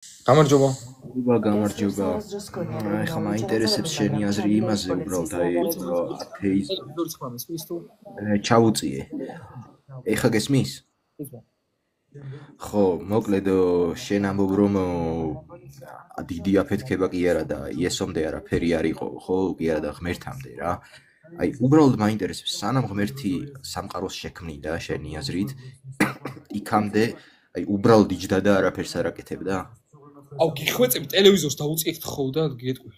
გამარჯობა. გამარჯობა. ეხლა მაინტერესებს შენი აზრი იმაზე უბრალოდ ჩაუწიე. ეხლა გესმის? ხო, მოკლედ შენ ამბობ რომ დიდი აფეთქება კი არა და იესომდე არაფერი არ იყო, ხო, კი არა და ღმერთამდე რა. აი, უბრალოდ მაინტერესებს სანამ ღმერთი სამყაროს შექმნიდა შენი აზრით, იქამდე აი უბრალოდ იჯდა და არაფერს არ აკეთებდა? აუ გიხვეწები ტელევიზორს დაუწიეთ ხო და გეტყვი.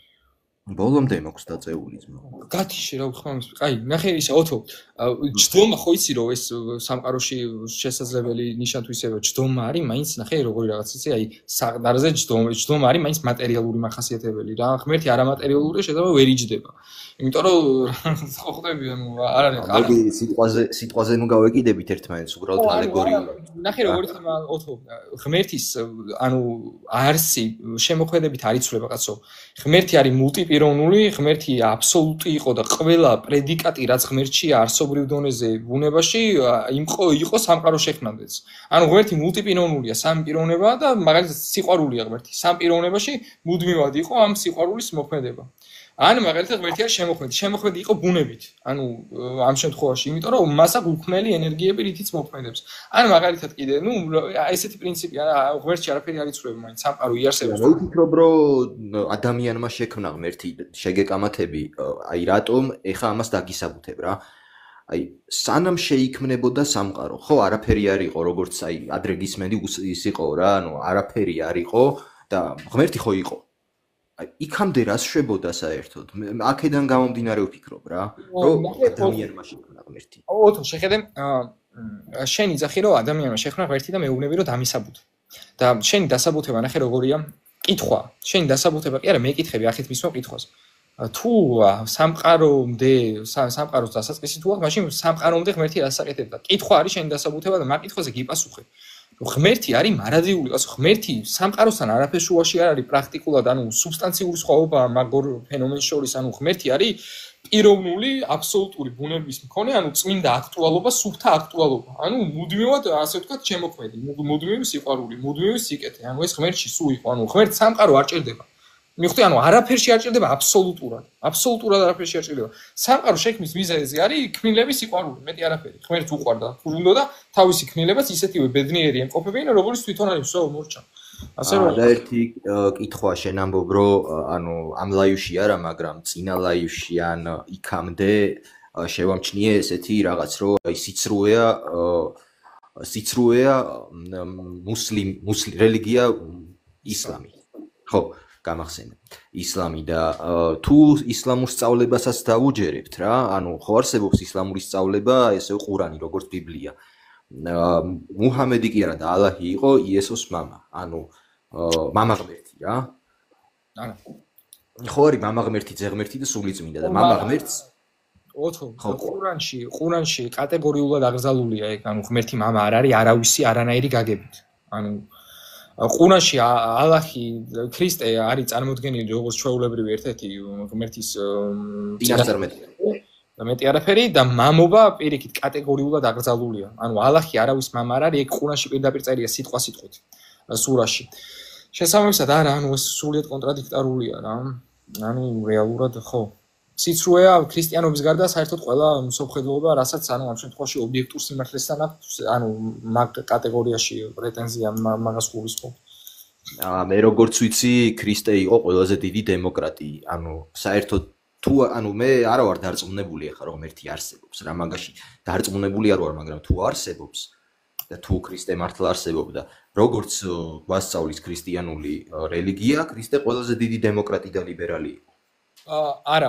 ბოლომდე მაქვს დაწეული ძმა. გათიშე რა უხმამის. აი, ნახე ისა ოთო. ჯდომა ხო იცი რომ ეს სამყაროში შესაძლებელი ნიშან-თვისება ჯდომა არის, მაინც ნახე როგორი რაღაც იცი, აი საყდარზე ჯდომა არის, მაინც მატერიალური მახასიათებელი რა. ღმერთი არამატერიალური შეიძლება ვერ იჯდება. იმიტომ რომ ხო ხვდები ანუ არ არის. აი სიტყვაზე ნუ გავეკიდებით ერთმანეთს უბრალოდ ალეგორიულად. ნახე როგორი თემა ოთო. ღმერთის ანუ არსი შემოქმედებით არ იცვლება კაცო. ღმერთი არის მულტიპიროვნული, ღმერთი აბსოლუტი იყო და ყველა პრედიკატი რაც ღმერთშია არსობრივ დონეზე ბუნებაში იყო სამყაროს შექმნამდეც. ანუ ღმერთი მულტიპიროვნულია, სამი პიროვნებაა და მაგალითად სიყვარულია ღმერთი. სამ პიროვნებაში მუდმივად იყო ამ სიყვარულის მოქმედება. ან მაგალითად ღმერთი არის შემოქმედი. შემოქმედი იყო ბუნებით. ანუ ამ შემთხვევაში, იმიტომ რომ მას აქვს უქმნელი ენერგიები, რითიც მოქმედებს. ან მაგალითად კიდე, ნუ ესეთი პრინციპი არა, ღმერთში არაფერი არ იცვლება, მაინც სამყარო იარსებობს. რა ვფიქრობ, რომ ადამიანმა შექმნა ღმერთი, შეგეკამათები, აი რატომ ეხა ამას დაგისაბუთებ რა? აი სანამ შეიქმნებოდა სამყარო, ხო, არაფერი არ იყო, როგორც აი ადრე გისმენდი ის იყო რა, ანუ არაფერი არ იყო და ღმერთი ხო იყო. აი იქამდე რას შვებოდა საერთოდ? აქედან გამომდინარე ვფიქრობ რა, რომ ადამიანმა შექმნა ღმერთი. ოთო, შეხედე, შენი ძახი რომ ადამიანმა შექმნა ღმერთი და მეუბნები რომ დამისაბუთე. და შენი დასაბუთება ნახე როგორია? კითხვა. შენი დასაბუთება კი არა, მეკითხები ახეთ მისვა კითხვას. თუ სამყაროს დასაწყისი თუ აქვს, მაშინ სამყარომდე ღმერთი რას აკეთებდა? კითხვა არის შენი დასაბუთება და მაგ კითხვაზე გიპასუხე. ღმერთი არის მარადიული, კაცო, ღმერთი სამყაროსთან არაფერს შუაში არ არის პრაქტიკულად, ანუ სუბსტანციური სხვაობა მაგ ფენომენს შორის, ანუ ღმერთი არის პიროვნული, აბსოლუტური ბუნების მქონე, ანუ წმინდა აქტუალობა, სუფთა აქტუალობა. ანუ მუდმივად, ასე ვთქვათ, შემოქმედი, მუდმივი სიყვარული, მუდმივი სიკეთე. ანუ ეს ღმერთში სულ იყო, ანუ ღმერთს სამყარო არ ჭირდება. მიხვდი, ანუ არაფერში არ ჭირდება აბსოლუტურად. აბსოლუტურად არაფერში არ ჭირდება. სამყარო შექმნის მიზეზი არის ქმნილების სიყვარული, მეტი არაფერი. ღმერთს უყვარდა, უნდა და თავისი ქმნილებას ისეთივე ბედნიერი ემყოფებიან, როგორც თვითონ არის, ვსო მორჩა. ასე რომ და ერთი კითხვა შენ ამბობ, რომ ანუ ამ ლაივში არა, მაგრამ წინა ლაივში ან იქამდე შევამჩნიე ესეთი რაღაც, რომ აი სიცრუეა მუსლიმ რელიგია ისლამი. ხო, გამახსენე. ისლამი და თუ ისლამურ სწავლებასაც დავუჯერებთ რა, ანუ ხო არსებობს ისლამური სწავლება, ესე ყურანი, როგორც ბიბლია. მუჰამედი კი არა და ალაჰი იყო იესოს მამა, ანუ მამა ღმერთი რა. არა. ხო არის მამა ღმერთი, ძე ღმერთი და სულიწმინდა და მამა ღმერთს ოთო, ყურანში კატეგორიულად აღზალულია ეგ, ანუ ღმერთი მამა არ არის არავისი არანაირი გაგებით. ანუ ყურანში ალაჰი, ქრისტე არის წარმოდგენილი როგორც ჩვეულებრივი ერთ-ერთი ღმერთის წინასწარმეტყვი. და მეტი არაფერი და მამობა პირიქით კატეგორიულად აღზალულია. ანუ ალაჰი არავის მამა არ არის, ეგ ყურანში პირდაპირ წერია სიტყვით სურაში. შესაბამისად არა, ანუ ეს სრულიად კონტრადიქტორულია რა. ანუ რეალურად ხო. სიცრუეა ქრისტიანობის გარდა საერთოდ ყველა მსოფლმხედველობა, რასაც ანუ ამ შემთხვევაში ობიექტურ სიმართლესთან აქვს, ანუ მაგ კატეგორიაში პრეტენზია მაგას გულისხმობ. მე როგორც ვიცი, ქრისტე იყო ყველაზე დიდი დემოკრატი, ანუ საერთოდ თუ ანუ მე არა ვარ დარწმუნებული ახლა რომ ერთი არსებობს რა მაგაში დარწმუნებული არ ვარ მაგრამ თუ არსებობს და თუ ქრისტე მართლა არსებობდა როგორც გვასწავლის ქრისტიანული რელიგია ქრისტე ყველაზე დიდი დემოკრატი და ლიბერალი იყო არა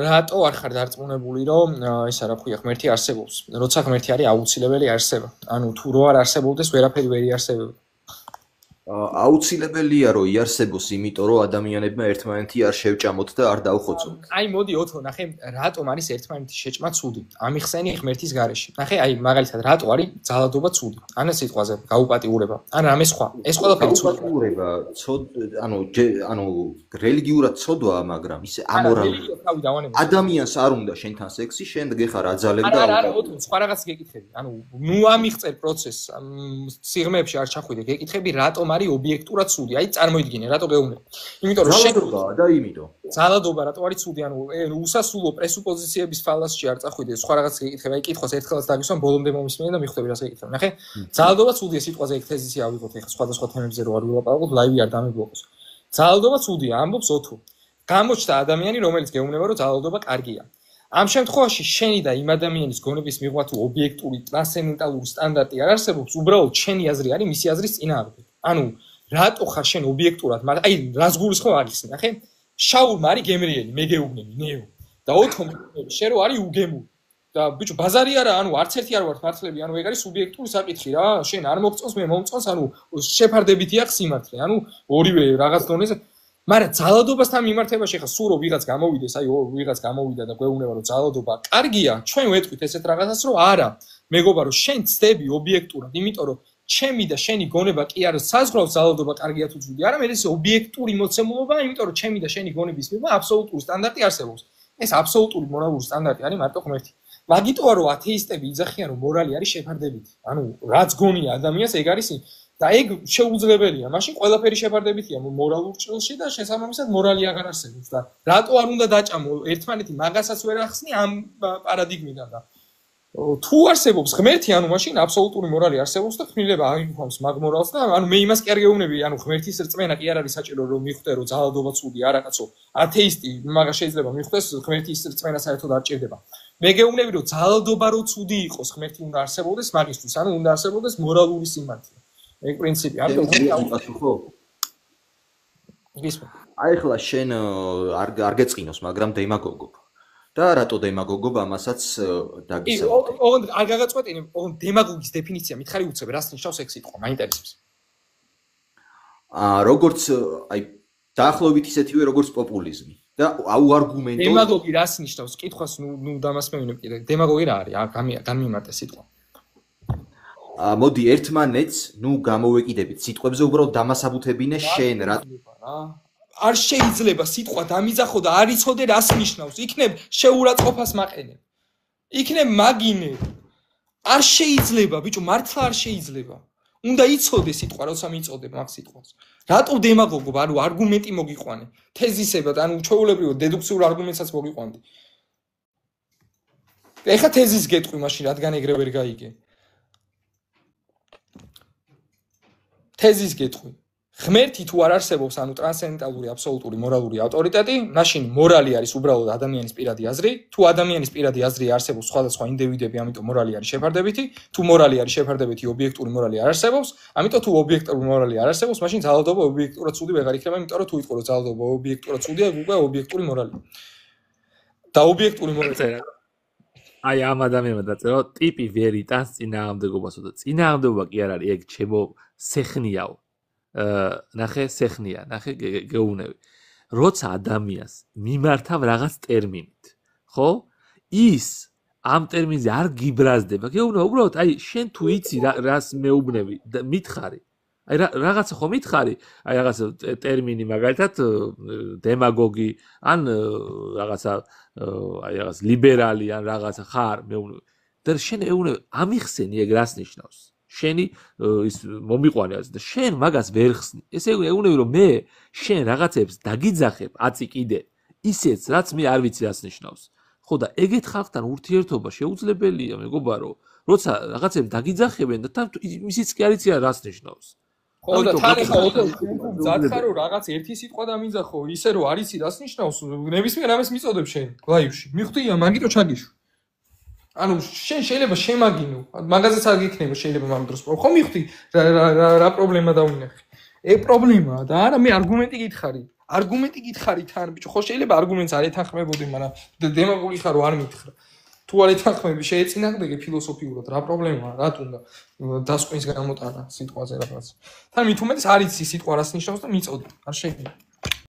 რატო არ ხარ დარწმუნებული რომ ისა რა ქვია ღმერთი არსებობს როცა ღმერთი არის აუცილებელი არსება ანუ თუ რო არ არსებობდეს ვერაფერი ვერ იარსებებდა აუცილებელია რომ იარსებოს, იმიტომ რომ ადამიანებმა ერთმანეთი არ შევჭამოთ და არ დავხოცოთ. აი მოდი ოთო, ნახე, რატომ არის ერთმანეთის შეჭმა ცუდი? ამიხსენი ღმერთის გარეშე. ნახე, აი მაგალითად, რატო არის ძალადობა ცუდი? ან სიტყვაზე გაუპატიურება, ან რამე სხვა. ეს ყველაფერი ცუდი. გაუპატიურება, ანუ რელიგიურად ცოდვაა, მაგრამ ისე ამორალია. ადამიანს არ უნდა შენთან სექსი, შენ გეხარ აძალებ და არა, ოთო, სხვა რაღაც გეკითხები. ანუ ნუ ამიღწერ პროცესს, სიღრმეებში არ ჩახვიდე, გეკითხები, რატომ არის ობიექტურად ცუდი. აი წარმოიდგინე, რატო გეუბნები. იმიტომ რომ ძალადობაა და იმიტომ. ძალადობა რატო არის ცუდი? ანუ უსასრულო პრესუპოზიციების ფალასში არ წახვიდე, სხვა რაღაც გეკითხება, აი კითხოს ერთხელაც დაგისვამ, ბოლომდე მომისმენე და მიხვდები რას ეკითხებ. ნახე, ძალადობა ცუდია სიტყვაზე ეგ თეზისი ავიღოთ, ეხლა სხვადასხვა თემებზე რო არ ვილაპარაკოთ, ლაივი არ დამიბლოკოს. ძალადობა ცუდია, ამბობს ოთო. გამოჩნდა ადამიანი, რომელიც გეუბნება, რომ ძალადობა კარგია. ამ შემთხვევაში შენი და იმ ადამიანის გონების მიღმა თუ ობიექტური ტრანსცენდენტალური სტანდარტი არ არსებობს, უბრალოდ შენი აზრი არის მისი აზრის წინააღმდეგ. ანუ რატო ხარ შენ ობიექტურად, მაგრამ აი რას გულისხმობ აღიხსნე, ნახე? შაურმა არის გემრიელი, მე გეუბნები, ნეო. და ოთო შენ რო არის უგემური. და ბიჭო, ბაზარი არა, ანუ არც ერთი არ ვართ მართლები, ანუ ეგ არის სუბიექტური საკითხი რა. შენ არ მოგწონს, მე მომწონს, ანუ შეფარდებითი აქვს სიმართლე. ანუ ორივე რაღაც დონეზე მაგრამ ძალადობასთან მიმართებაში ხა სულ რო ვიღაც გამოვიდეს, აი ვიღაც გამოვიდა და გვეუბნება რომ ძალადობა კარგია, ჩვენ ვეთქვით ესეთ რაღაცას რომ არა. მეგობრებო, რომ შენ ცდები ობიექტურად, იმიტომ რომ ჩემი და შენი გონება კი არ საზღვრავს ძალადობა კარგია თუ ცუდია, არამედ ეს ობიექტური მოცემულობაა, იმიტომ რომ ჩემი და შენი გონების მიღმა აბსოლუტური სტანდარტი არსებობს. ეს აბსოლუტური მორალური სტანდარტი არის მარტო ღმერთი. მაგიტოა რომ ათეისტები იძახიან რომ მორალი არის შეფარდებითი. ანუ რაც გონია ადამიანს ეგ არის და ეგ შეუძლებელია. მაშინ ყველაფერი შეფარდებითია მორალურ ჭრილში და შესაბამისად მორალი აღარ არსებობს და რატო არ უნდა დაჭამო ერთმანეთი მაგასაც ვერ ახსნი ამ პარადიგმიდან და თუ არსებობს ღმერთი, ანუ მაშინ აბსოლუტური მორალი არსებობს და ქმნილება აღიქვამს მაგ მორალს და ანუ მე იმას კი არ გეუბნები, ანუ ღმერთის რწმენა კი არ არის საჭირო რომ მიხვდე რომ ძალადობა ცუდი არა კაცო. ათეისტი მაგას შეიძლება მიხვდეს, ღმერთის რწმენა საერთოდ არ ჭირდება. მე გეუბნები რომ ძალადობა რო ცუდი იყოს, ღმერთი უნდა არსებობდეს მაგისთვის, ანუ უნდა არსებობდეს მორალური სიმართლე. ეგ პრინციპი არის. ხო. აი ხლა შენ არ გეწყინოს, მაგრამ დემაგოგობ. და რატო დემაგოგობ ამასაც დაგისაუბრე. ოღონდ არ გაგაწყვეტინე, ოღონდ დემაგოგის დეფინიცია მითხარი უცებ, რას ნიშნავს ეგ სიტყვა, მაინტერესებს. როგორც აი დაახლოებით ისეთივე როგორც პოპულიზმი და აუარგუმენტო. დემაგოგი რას ნიშნავს? კითხვას ნუ დამასმევინებ კიდე. დემაგოგი რა არის? განმიმარტე სიტყვა. მოდი ერთმანეთს ნუ გამოვეკიდებით სიტყვებზე, უბრალოდ დამასაბუთებინე შენ რა. არ შეიძლება სიტყვა დამიძახო და არ იცოდე რას ნიშნავს. იქნებ შეურაცხყოფას მაყენებ. იქნებ მაგინებ. არ შეიძლება, ბიჭო, მართლა არ შეიძლება. უნდა იცოდე სიტყვა, როცა მიწოდებ მაგ სიტყვას. რატო დემაგოგობ, ანუ არგუმენტი მოგიყვანე. თეზისებად, ანუ ჩვეულებრივად დედუქციურ არგუმენტსაც მოგიყვანდი. ეხა თეზის გეტყვი მაშინ, რადგან ეგრე ვერ გაიგე. თეზის გეტყვი. ღმერთი თუ არ არსებობს, ანუ ტრანსცენდენტალური აბსოლუტური მორალური ავტორიტეტი, მაშინ მორალი არის უბრალოდ ადამიანის პირადი აზრი. თუ ადამიანის პირადი აზრი არსებობს სხვადასხვა ინდივიდები, ამიტომ მორალი არის შეფარდებითი. თუ მორალი არის შეფარდებითი, ობიექტური მორალი არ არსებობს. ამიტომ თუ ობიექტური მორალი არ არსებობს, მაშინ ძალადობა ობიექტურად ცუდი ვეღარ იქნება, იმიტომ რომ თუ იტყვი რომ ძალადობა ობიექტურად ცუდია, უკვე ობიექტური მორალი. და ობიექტური მორალი აი ამ ადამიანმა დაწერა ტიპი ვერ იტანს წინააღმდეგობასო და წინააღმდეგობა კი არ არის ეგ ჩემო სეხნიაო. ნახე სეხნია, ნახე გეუბნები. როცა ადამიანს მიმართავ რაღაც ტერმინით, ხო? ის ამ ტერმინზე არ გიბრაზდება. გეუბნება უბრალოდ, აი შენ თუ იცი რას მეუბნები და მითხარი. აი რაღაცა ხო მითხარი, აი რაღაცა ტერმინი მაგალითად დემაგოგი ან რაღაცა აი რაღაც ლიბერალი ან რაღაცა ხარ მეუბნები. და შენ ეუბნები, ამიხსენი ეგ რას ნიშნავს? შენი ის მომიყვანე ასე და შენ მაგას ვერ ხსნი. ესე ეუბნები რომ მე შენ რაღაცებს დაგიძახებ აწი კიდე ისეც რაც მე არ ვიცი რას ნიშნავს. ხო და ეგეთ ხალხთან ურთიერთობა შეუძლებელია მეგობარო, როცა რაღაცებს დაგიძახებენ და თან ისიც კი არ იცი რას ნიშნავს. ხო და თან ხა ძათხა რომ რაღაც ერთი სიტყვა დამიძახო, ისე რომ არ იცი რას ნიშნავს, ნებისმიერ ამას მიწოდებ შენ ლაივში. მიხვდია მაგიტო ჩაგიშვ. ანუ შენ შეიძლება შემაგინო, მაგაზეც არ გიქნება შეიძლება მაგ დროს. ხო მიხვდი რა პრობლემა დავინახე. ეგ პრობლემაა და არა მე არგუმენტი გითხარი. არგუმენტი გითხარი თან, ბიჭო, ხო შეიძლება არგუმენტს არ ეთანხმებოდი, მაგრამ დემაგოგი ხარ, არ მითხრა. თუ არ ეთანხმები, შეეწინააღმდეგე ფილოსოფიურად, რა პრობლემაა, რა თუნდა დასკვნის გამოტანა სიტყვაზე რაღაც. თან მით უმეტეს არ იცი სიტყვა რას ნიშნავს და მიწოდი. არ შეიძლება.